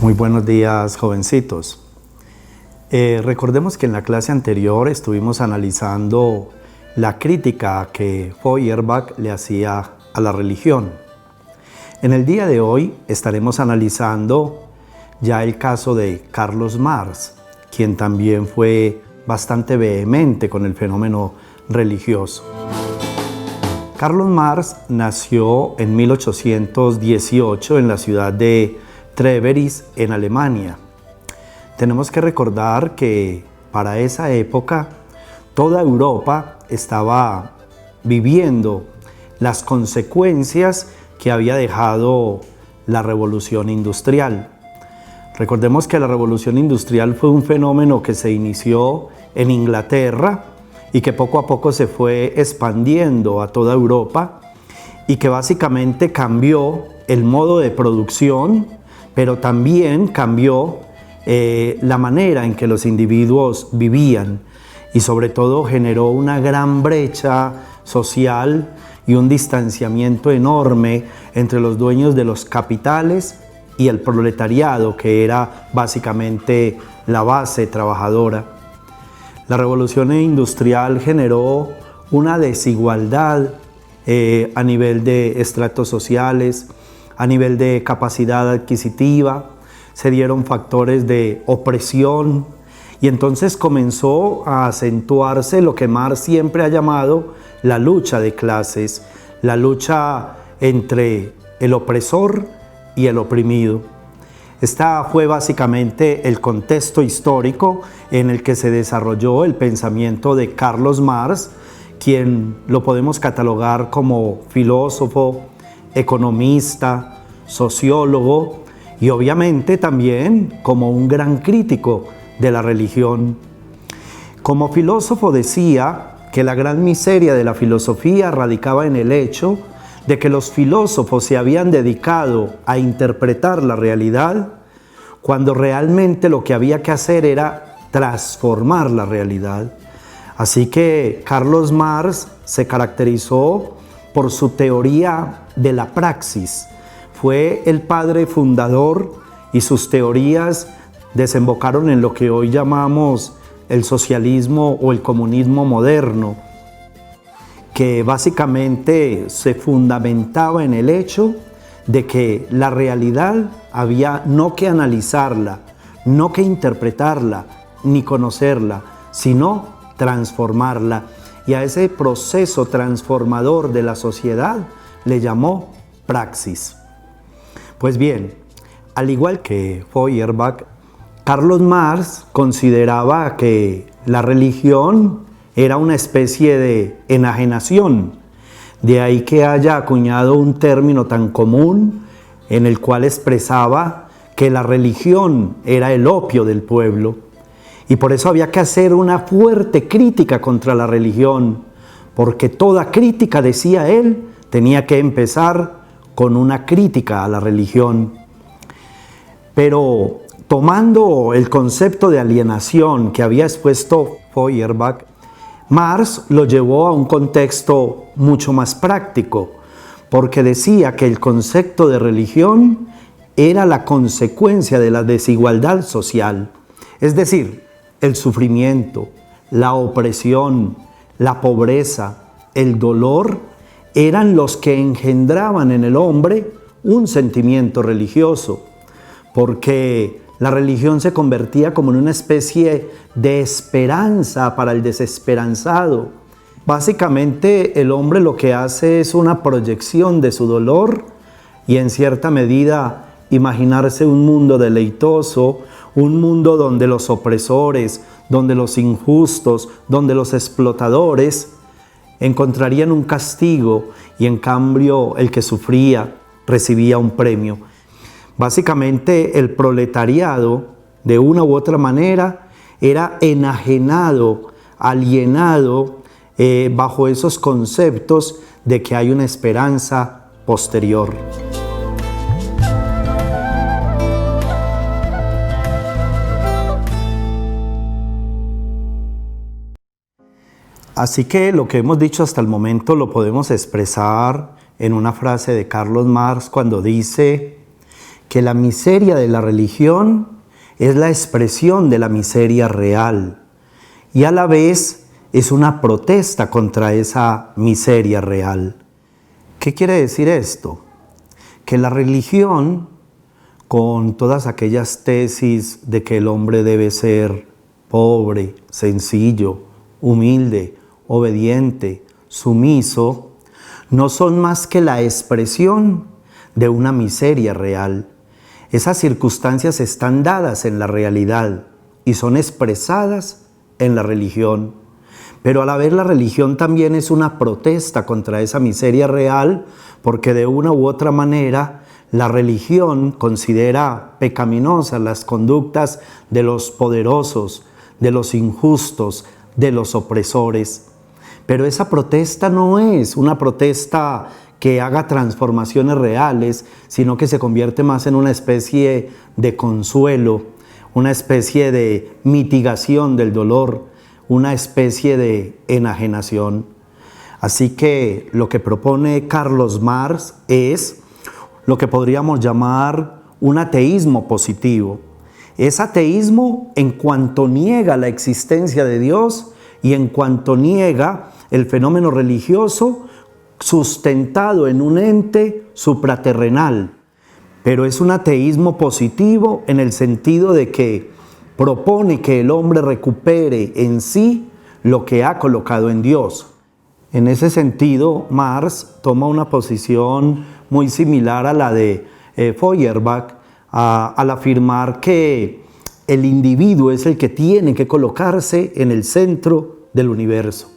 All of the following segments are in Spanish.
Muy buenos días, jovencitos. Recordemos que en la clase anterior estuvimos analizando la crítica que Feuerbach le hacía a la religión. En el día de hoy estaremos analizando ya el caso de Carlos Marx, quien también fue bastante vehemente con el fenómeno religioso. Carlos Marx nació en 1818 en la ciudad de Treveris, en Alemania. Tenemos que recordar que para esa época toda Europa estaba viviendo las consecuencias que había dejado la revolución industrial. Recordemos que la revolución industrial fue un fenómeno que se inició en Inglaterra y que poco a poco se fue expandiendo a toda Europa y que básicamente cambió el modo de producción, pero también cambió la manera en que los individuos vivían y sobre todo generó una gran brecha social y un distanciamiento enorme entre los dueños de los capitales y el proletariado, que era básicamente la base trabajadora. La revolución industrial generó una desigualdad a nivel de estratos sociales, a nivel de capacidad adquisitiva, se dieron factores de opresión y entonces comenzó a acentuarse lo que Marx siempre ha llamado la lucha de clases, la lucha entre el opresor y el oprimido. Este fue básicamente el contexto histórico en el que se desarrolló el pensamiento de Carlos Marx, quien lo podemos catalogar como filósofo, economista, sociólogo y obviamente también como un gran crítico de la religión. Como filósofo decía que la gran miseria de la filosofía radicaba en el hecho de que los filósofos se habían dedicado a interpretar la realidad cuando realmente lo que había que hacer era transformar la realidad. Así que Carlos Marx se caracterizó por su teoría de la praxis. Fue el padre fundador y sus teorías desembocaron en lo que hoy llamamos el socialismo o el comunismo moderno, que básicamente se fundamentaba en el hecho de que la realidad había no que analizarla, no que interpretarla, ni conocerla, sino transformarla. Y a ese proceso transformador de la sociedad le llamó praxis. Pues bien, al igual que Feuerbach, Carlos Marx consideraba que la religión era una especie de enajenación. De ahí que haya acuñado un término tan común en el cual expresaba que la religión era el opio del pueblo. Y por eso había que hacer una fuerte crítica contra la religión, porque toda crítica, decía él, tenía que empezar con una crítica a la religión. Pero tomando el concepto de alienación que había expuesto Feuerbach, Marx lo llevó a un contexto mucho más práctico, porque decía que el concepto de religión era la consecuencia de la desigualdad social, es decir, el sufrimiento, la opresión, la pobreza, el dolor, eran los que engendraban en el hombre un sentimiento religioso, porque la religión se convertía como en una especie de esperanza para el desesperanzado. Básicamente el hombre lo que hace es una proyección de su dolor y en cierta medida imaginarse un mundo deleitoso, un mundo donde los opresores, donde los injustos, donde los explotadores encontrarían un castigo y en cambio el que sufría recibía un premio. Básicamente el proletariado, de una u otra manera, era enajenado, alienado bajo esos conceptos de que hay una esperanza posterior. Así que lo que hemos dicho hasta el momento lo podemos expresar en una frase de Carlos Marx cuando dice que la miseria de la religión es la expresión de la miseria real y a la vez es una protesta contra esa miseria real. ¿Qué quiere decir esto? Que la religión, con todas aquellas tesis de que el hombre debe ser pobre, sencillo, humilde, obediente, sumiso, no son más que la expresión de una miseria real. Esas circunstancias están dadas en la realidad y son expresadas en la religión. Pero a la vez la religión también es una protesta contra esa miseria real, porque de una u otra manera la religión considera pecaminosas las conductas de los poderosos, de los injustos, de los opresores. Pero esa protesta no es una protesta que haga transformaciones reales, sino que se convierte más en una especie de consuelo, una especie de mitigación del dolor, una especie de enajenación. Así que lo que propone Carlos Marx es lo que podríamos llamar un ateísmo positivo. Es ateísmo en cuanto niega la existencia de Dios y en cuanto niega el fenómeno religioso sustentado en un ente supraterrenal. Pero es un ateísmo positivo en el sentido de que propone que el hombre recupere en sí lo que ha colocado en Dios. En ese sentido, Marx toma una posición muy similar a la de Feuerbach, al afirmar que el individuo es el que tiene que colocarse en el centro del universo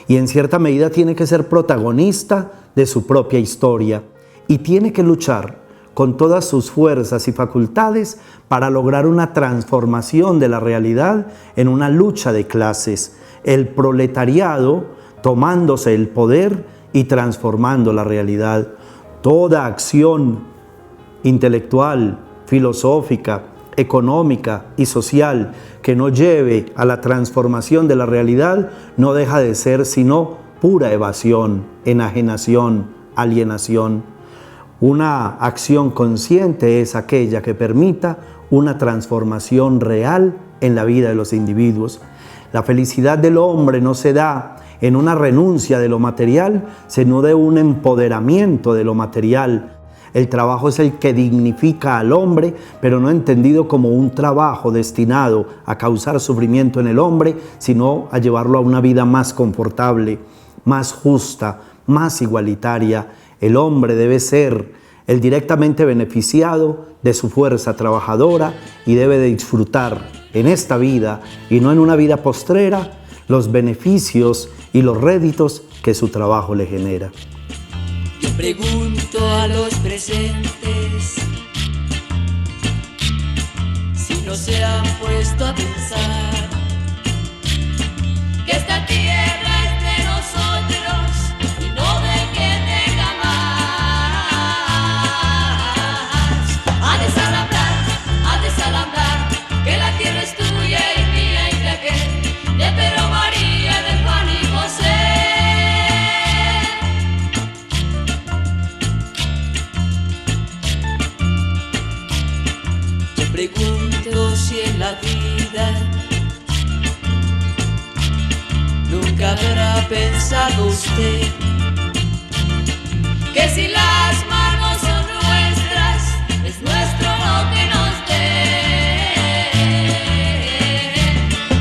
y en cierta medida tiene que ser protagonista de su propia historia y tiene que luchar con todas sus fuerzas y facultades para lograr una transformación de la realidad en una lucha de clases. El proletariado tomándose el poder y transformando la realidad. Toda acción intelectual, filosófica, económica y social que no lleve a la transformación de la realidad no deja de ser sino pura evasión, enajenación, alienación. Una acción consciente es aquella que permita una transformación real en la vida de los individuos. La felicidad del hombre no se da en una renuncia de lo material, sino de un empoderamiento de lo material. El trabajo es el que dignifica al hombre, pero no entendido como un trabajo destinado a causar sufrimiento en el hombre, sino a llevarlo a una vida más confortable, más justa, más igualitaria. El hombre debe ser el directamente beneficiado de su fuerza trabajadora y debe de disfrutar en esta vida y no en una vida postrera los beneficios y los réditos que su trabajo le genera. Yo pregunto a los presentes si no se han puesto a pensar que esta tierra es de nosotros y no de quien tenga más. Ha de desalambrar, que la tierra es tuya y mía y de aquel, de Pedro, María, de Juan y José. Pregunto si en la vida nunca habrá pensado usted que si las manos son nuestras, es nuestro lo que nos den.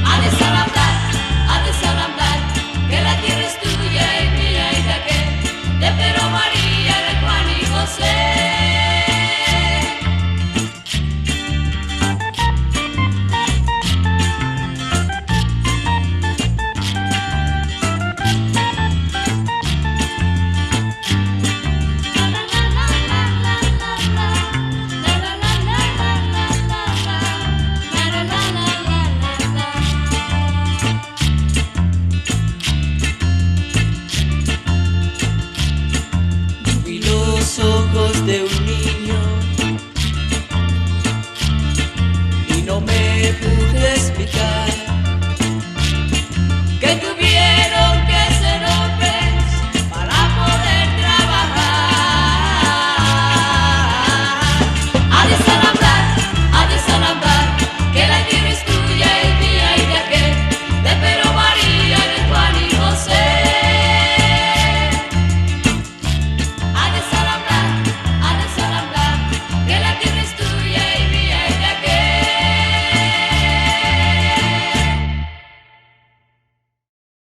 Ha de desalambrar, que la tierra es tuya y mía y de aquel, de Pedro, María, de Juan y José. Ojos de